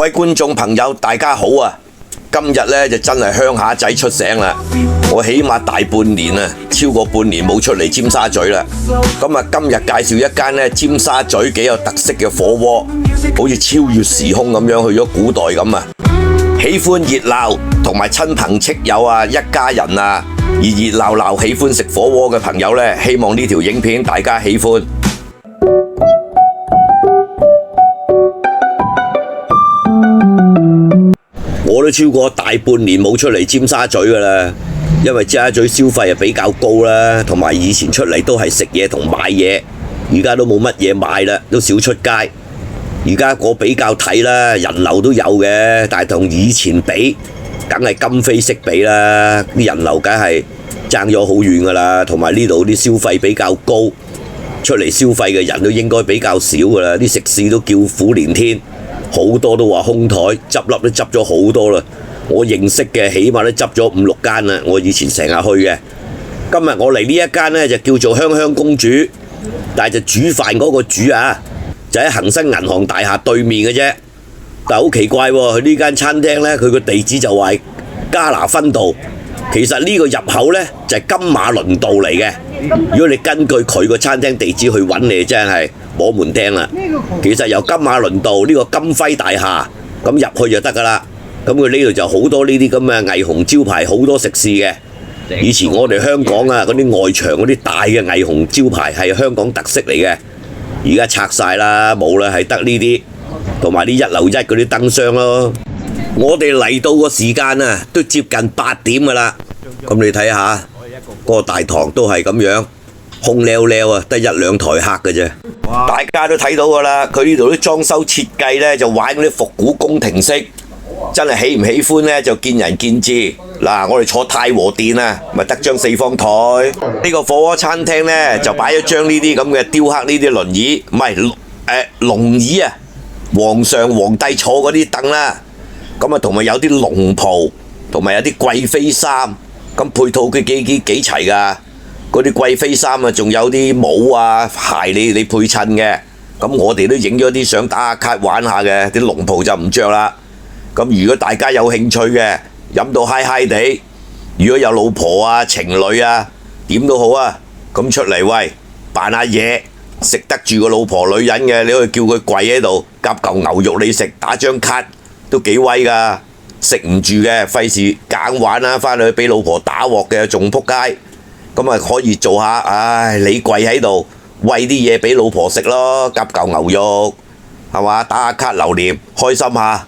位觀眾朋友，大家好啊！今日呢就真係鄉下仔出醒啦！我起碼大半年啊，超過半年冇出嚟尖沙咀啦。咁啊，今日介紹一間呢尖沙咀幾有特色嘅火鍋，好似超越時空咁樣去咗古代咁啊！喜歡熱鬧同埋親朋戚友啊，一家人啊，熱熱鬧鬧喜歡食火鍋嘅朋友呢，希望呢條影片大家喜歡。我都超過大半年冇出嚟尖沙咀噶啦，因為尖沙咀消費比較高啦，同埋以前出嚟都係食嘢同買嘢，而家都冇乜嘢買啦，都少出街。而家我比較睇啦，人流都有嘅，但係同以前比，梗係今非昔比啦，啲人流梗係爭咗好遠噶啦，同埋呢度啲消費比較高，出嚟消費嘅人都應該比較少噶啦，啲食肆都叫苦連天。好多都話空台執笠都執咗好多啦，我認識嘅起碼都執咗5、6間啦。我以前成日去嘅，今日我嚟呢一間呢，就叫做香香公主，但係就煮飯嗰個煮啊，就喺恒生銀行大廈對面嘅啫。但係好奇怪喎，佢呢間餐廳呢，佢個地址就話加拿分道，其實呢個入口呢，就係金馬倫道嚟嘅。如果你根據佢個餐廳地址去揾你，真係摸門釘啦！其實由金馬倫道呢個金輝大廈咁入去就得噶啦。咁佢呢度就好多呢啲咁嘅霓虹招牌，好多食肆嘅。以前我哋香港啊，嗰啲外牆嗰啲大嘅霓虹招牌係香港特色嚟嘅，而家拆晒啦，冇啦，係得呢啲，同埋啲1樓1嗰啲燈箱咯。我哋嚟到個時間啊，都接近8點噶啦。咁你睇下嗰個大堂都係咁樣。空溜溜啊，得1、2台客嘅啫。大家都睇到噶啦，佢呢度啲裝修設計呢，就玩嗰啲復古宮廷式，真係喜唔喜歡呢？就見仁見智。嗱，我哋坐太和殿啊，咪得張4方台。呢個火鍋餐廳呢，就擺咗張呢啲咁嘅雕刻呢啲輪椅，唔係龍椅啊，皇帝坐嗰啲凳啦。咁啊，同埋有啲龍袍，同埋有啲貴妃衫，咁配套佢幾齊噶。嗰啲貴妃衫啊，仲有啲帽啊、鞋你配襯嘅。咁我哋都影咗啲相打下卡玩下嘅，啲龍袍就唔着啦。咁如果大家有興趣嘅，飲到嗨嗨地，如果有老婆啊、情侶啊，點都好啊，咁出嚟喂扮下嘢，食得住個老婆女人嘅，你可以叫佢跪喺度夾嚿牛肉你食，打張卡都幾威噶。食唔住嘅，費事揀玩啦，翻去俾老婆打鑊嘅仲仆街。咁啊可以做下，你跪喺度餵啲嘢俾老婆食咯，夾嚿牛肉，係嘛？打下卡留念，開心下。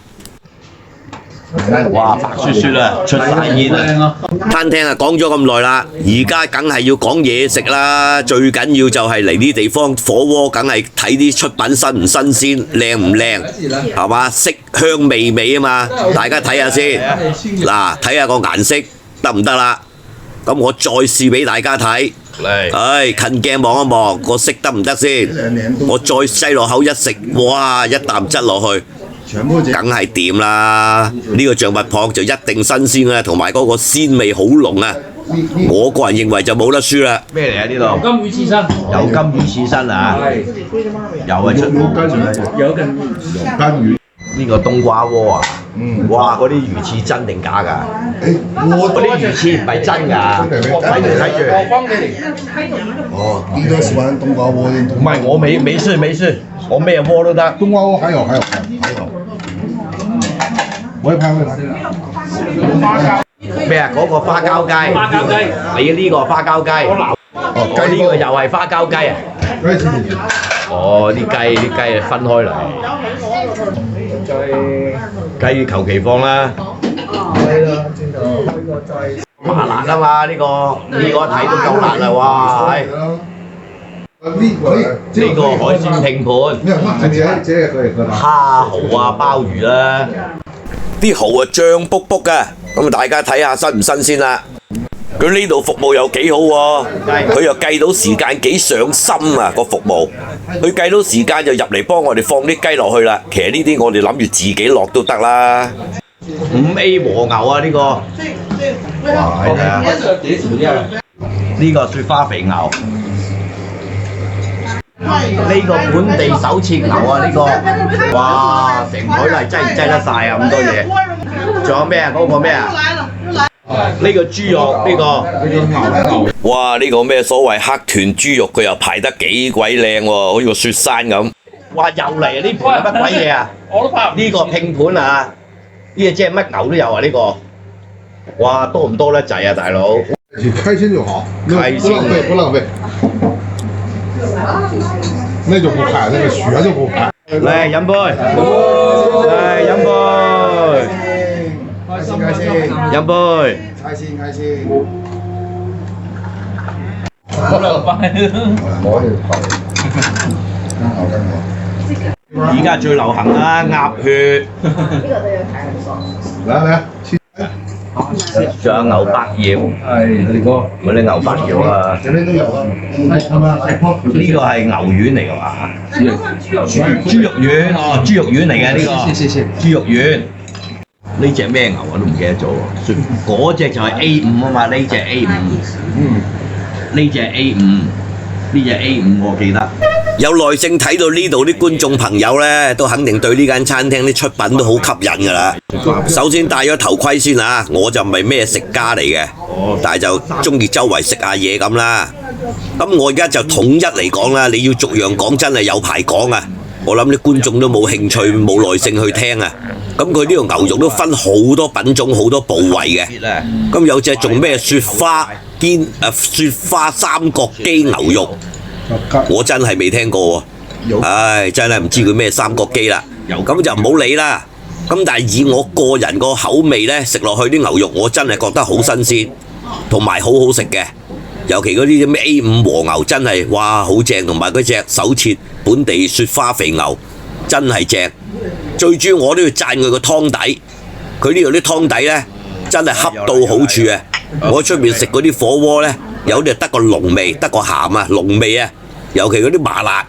哇！白雪雪啊，出晒煙啊！餐廳啊講咗咁耐啦，而家梗係要講嘢食啦。最緊要就係嚟啲地方火鍋，梗係睇啲出品新唔新鮮，靚唔靚，係嘛？色香味美啊嘛，大家睇下先。嗱，睇下個顏色得唔得啦？咁我再試俾大家睇，近鏡望一望個色得唔得先？我再擠落口一食，哇！一啖擠落去，梗係掂啦！呢個象拔蚌就一定新鮮啦，同埋嗰個鮮味好濃啊！我個人認為就冇得輸啦。咩嚟啊？呢度金魚刺身，有金魚刺身啊！有啊，出有金魚。呢個冬瓜鍋啊！哇！嗰啲魚翅真定假㗎？嗰啲魚翅唔係真㗎，睇住。哦，應該是玩冬瓜鍋先。唔係，我沒事，我咩鍋都得。冬瓜鍋還有。我也拍。咩啊？嗰個花膠雞。你呢個花膠雞。哦，雞呢個又係花膠雞啊？哦，啲雞分開嚟。雞求其放啦，麻辣啊嘛，呢個一睇都夠辣啦，哇！呢個海鮮拼盤，蝦蠔啊、鮑魚啦，啲蠔啊脹卜卜㗎，咁大家睇下新唔新鮮啦。佢呢度服務又幾好喎，佢又計到時間幾上心啊個服務，佢計到時間就入嚟幫我哋放啲雞落去啦。其實呢啲我哋諗住自己落都得啦。5A 和牛啊呢個，哇睇下，呢個雪花肥牛，呢個本地手切牛啊，呢個哇成枱都係擠得晒啊咁多嘢。仲有咩啊？嗰個咩啊？呢個豬肉呢個，哇！呢個咩所謂黑豚豬肉，佢又排得幾鬼靚喎，好似個雪山咁。哇！又嚟啊！呢盤係乜鬼嘢啊？呢個拼盤啊！呢隻即係乜牛都有啊！呢個，哇！多唔多得滯啊，大佬？開心就好，開心不浪費。那就不開，那個血就不開。嚟飲杯，嚟飲杯。開心開心，飲杯，開心開心。好兩塊。攞條頭，跟我。而家最流行啦，鴨血。嚟嚟，仲有牛百葉。係你哥。嗰啲牛百葉啊。這邊都有啊。呢個係牛丸嚟㗎嘛？豬肉丸哦，豬肉丸嚟嘅呢個。豬肉丸。呢隻咩牛我都唔記得咗喎。嗰隻就係 A5啊嘛，呢隻 A5。呢隻 A5，呢隻 A5我記得。有耐性睇到呢度啲觀眾朋友呢，都肯定對呢間餐廳啲出品都好吸引㗎啦。首先戴咗頭盔先啊，我就唔係咩食家嚟嘅，但係就中意周圍食下嘢咁啦。咁我而家就統一嚟講啦，你要逐樣講真係有排講啊！我諗啲觀眾都冇興趣、冇耐性去聽啊。咁佢呢個牛肉都分好多品種、好多部位嘅。咁有隻仲咩雪花三角肌牛肉。我真係未聽過喎，唉，真係唔知佢咩三角肌啦。咁就唔好理啦。咁但係以我個人個口味呢，食落去啲牛肉，我真係覺得好新鮮，同埋好好食嘅。尤其嗰啲咩 A5 和牛真係哇好正，同埋嗰隻手切本地雪花肥牛真係正。最主要我都要讚佢個湯底，佢呢度啲湯底呢，真係恰到好處啊！我喺出面食嗰啲火鍋呢，有啲得個濃味，得個鹹啊，濃味啊，尤其嗰啲麻辣，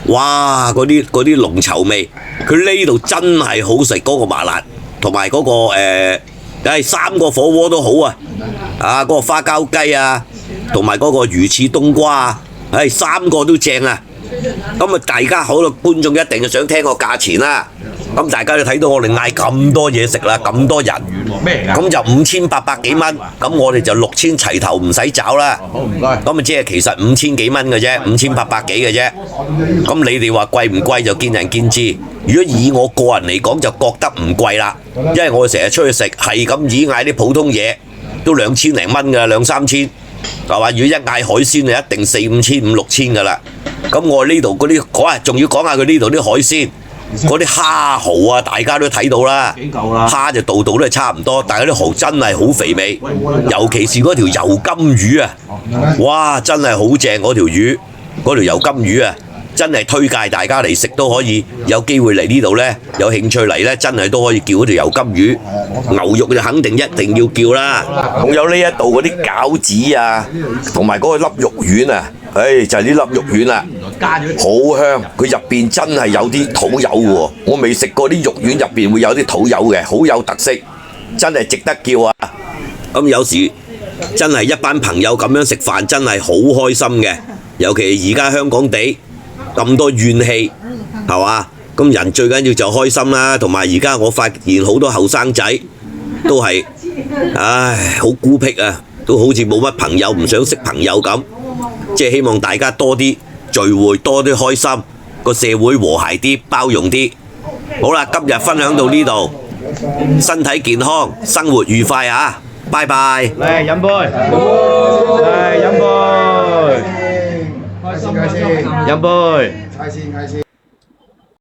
哇！嗰啲濃稠味，佢呢度真係好食嗰個麻辣，同埋嗰個三個火鍋都好啊，嗰個花膠雞啊，同埋嗰個魚翅冬瓜啊，三個都正啊！咁啊，大家好多觀眾一定就想聽個價錢啦。咁大家都睇到我哋嗌咁多嘢食啦，咁多人，咁就5800幾蚊，咁我哋就6000齊頭唔使找啦。好唔該。咁啊，即係其實5000幾蚊嘅啫，5800幾嘅啫。咁你哋話貴唔貴就見仁見智。如果以我個人嚟講就覺得唔貴啦，因為我成日出去食係咁以嗌啲普通嘢都2000零蚊㗎，2、3千，係嘛？如果一嗌海鮮就一定4、5千、5、6千㗎啦。咁我呢度嗰啲仲要講下佢呢度啲海鮮。嗰啲蝦蠔啊，大家都睇到啦。蝦就度度都係差唔多，但係啲蠔真係好肥美，尤其是嗰條油金魚啊，哇！真係好正嗰條魚，嗰條油金魚啊，真係推介大家嚟食都可以，有機會嚟呢度呢，有興趣嚟呢，真係都可以叫嗰條油金魚。牛肉就肯定一定要叫啦。仲有呢一度嗰啲餃子啊，同埋嗰個粒肉丸啊。就係呢粒肉丸啦，好香，佢入邊真係有啲土柚喎，我未食過啲肉丸入邊會有啲土柚嘅，好有特色，真係值得叫啊！咁有時真係一班朋友咁樣食飯，真係好開心嘅，尤其而家香港地咁多怨氣，係嘛？咁人最緊要就開心啦，同埋而家我發現好多後生仔都係，好孤僻啊，都好似冇乜朋友，唔想識朋友咁。即係希望大家多啲聚會，多啲開心，個社會和諧啲，包容啲。好啦，今日分享到呢度，身體健康，生活愉快啊！拜拜。嚟飲杯，嚟飲杯，開心開心，飲杯，開心開心。